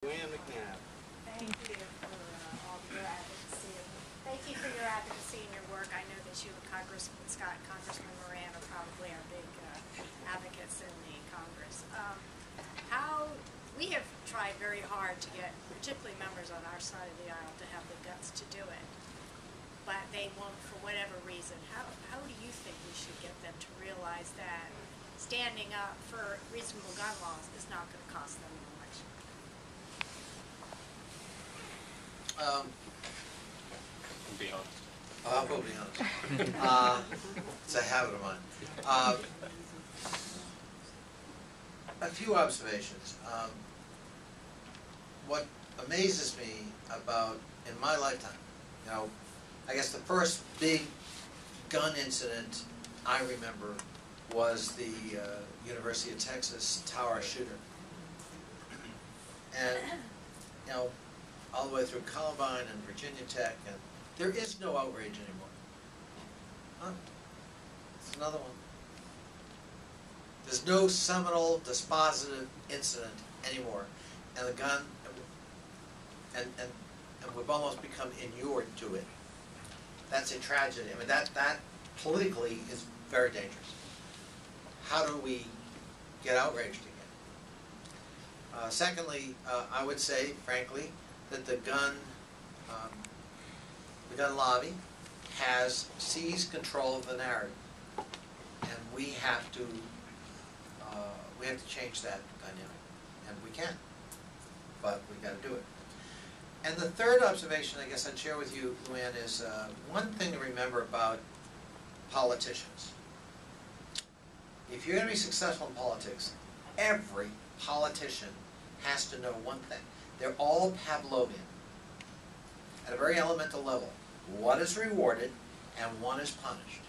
Thank you for all of your advocacy. Thank you for your advocacy and your work. I know that you and Congressman Scott and Congressman Moran are probably our big advocates in the Congress. We have tried very hard to get, particularly members on our side of the aisle, to have the guts to do it, but they won't for whatever reason. How do you think we should get them to realize that standing up for reasonable gun laws is not going to cost them an election? I'll be honest. It's a habit of mine. A few observations. What amazes me about, in my lifetime, I guess the first big gun incident I remember was the University of Texas Tower shooter. And, all the way through Columbine and Virginia Tech, and there is no outrage anymore. Huh? It's another one. There's no seminal, dispositive incident anymore, and the gun, and we've almost become inured to it. That's a tragedy. I mean, that politically is very dangerous. How do we get outraged again? Secondly, I would say, frankly, that the gun lobby has seized control of the narrative, and we have to change that dynamic, and we can, but we've got to do it. And the third observation, I guess I'd share with you, Luann, is one thing to remember about politicians. If you're going to be successful in politics, every politician has to know one thing. They're all Pavlovian. At a very elemental level, what is rewarded and what is punished.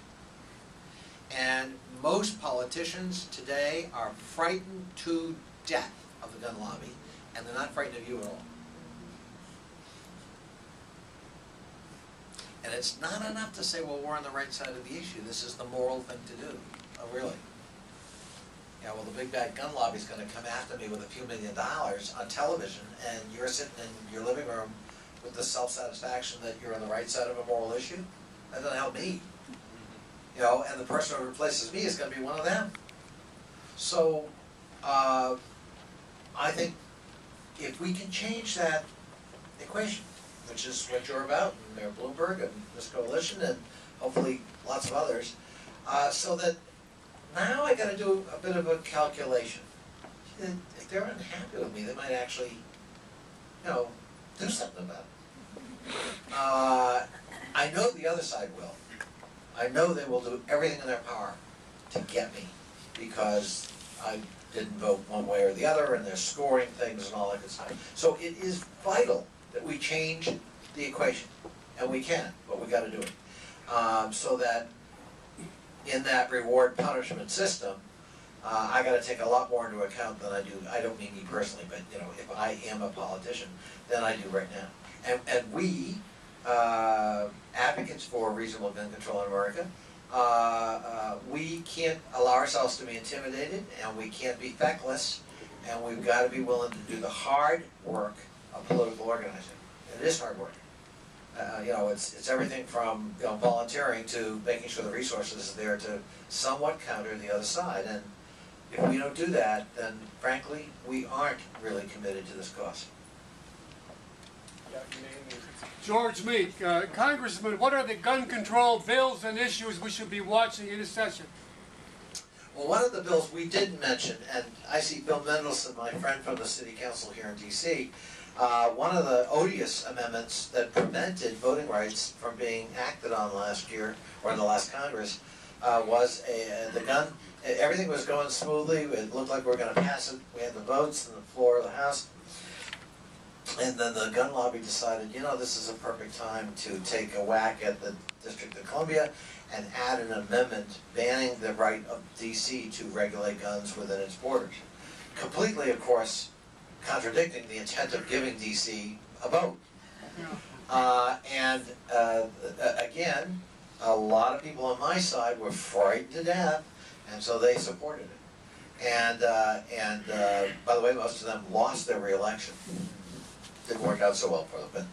And most politicians today are frightened to death of the gun lobby, and they're not frightened of you at all. And it's not enough to say, well, we're on the right side of the issue. This is the moral thing to do. Oh, really? Yeah, well, the big bad gun lobby is going to come after me with a few $1 million on television, and you're sitting in your living room with the self-satisfaction that you're on the right side of a moral issue. That doesn't help me. And the person who replaces me is going to be one of them. So, I think if we can change that equation, which is what you're about, and Mayor Bloomberg and this coalition, and hopefully lots of others, so that now I got to do a bit of a calculation. If they're unhappy with me, they might actually, do something about it. I know the other side will. I know they will do everything in their power to get me because I didn't vote one way or the other, and they're scoring things and all that good stuff. So it is vital that we change the equation, and we can, but we got to do it, so that in that reward-punishment system, I got to take a lot more into account than I do. I don't mean me personally, but if I am a politician, than I do right now. And we, advocates for reasonable gun control in America, we can't allow ourselves to be intimidated, and we can't be feckless, and we've got to be willing to do the hard work of political organizing. And it is hard work. It's everything from volunteering to making sure the resources are there to somewhat counter the other side. And if we don't do that, then frankly, we aren't really committed to this cause. George Meek, Congressman, what are the gun control bills and issues we should be watching in this session? Well, one of the bills we didn't mention, and I see Bill Mendelson, my friend from the City Council here in D.C., one of the odious amendments that prevented voting rights from being acted on last year, or in the last Congress, was the gun. Everything was going smoothly. It looked like we were going to pass it. We had the votes on the floor of the House. And then the gun lobby decided, this is a perfect time to take a whack at the District of Columbia and add an amendment banning the right of D.C. to regulate guns within its borders. Completely, of course, contradicting the intent of giving D.C. a vote. Again, a lot of people on my side were frightened to death, and so they supported it. And by the way, most of them lost their re-election. didn't work out so well for them.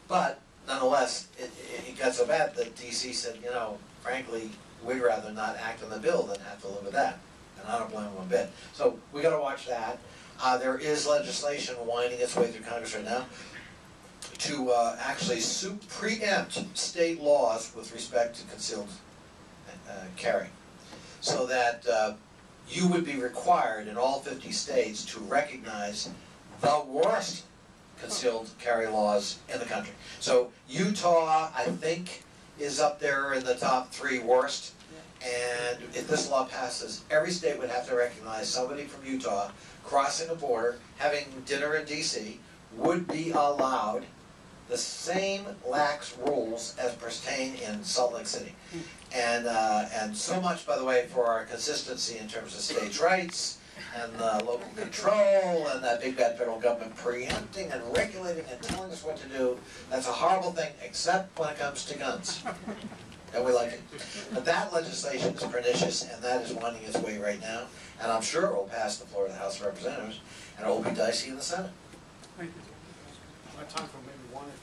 But nonetheless, it got so bad that DC said, you know, frankly, we'd rather not act on the bill than have to live with that. And I don't blame them a bit. So we got to watch that. There is legislation winding its way through Congress right now to actually preempt state laws with respect to concealed carry, so that you would be required in all 50 states to recognize the worst concealed carry laws in the country. So Utah, I think, is up there in the top 3 worst. And if this law passes, every state would have to recognize somebody from Utah crossing a border, having dinner in DC, would be allowed the same lax rules as pertain in Salt Lake City. And so much, by the way, for our consistency in terms of states' rights and local control and that big bad federal government preempting and regulating and telling us what to do. That's a horrible thing, except when it comes to guns. And we like it. But that legislation is pernicious, and that is winding its way right now. And I'm sure it will pass the floor of the House of Representatives, and it will be dicey in the Senate. Thank you. Time for maybe 1 or 2.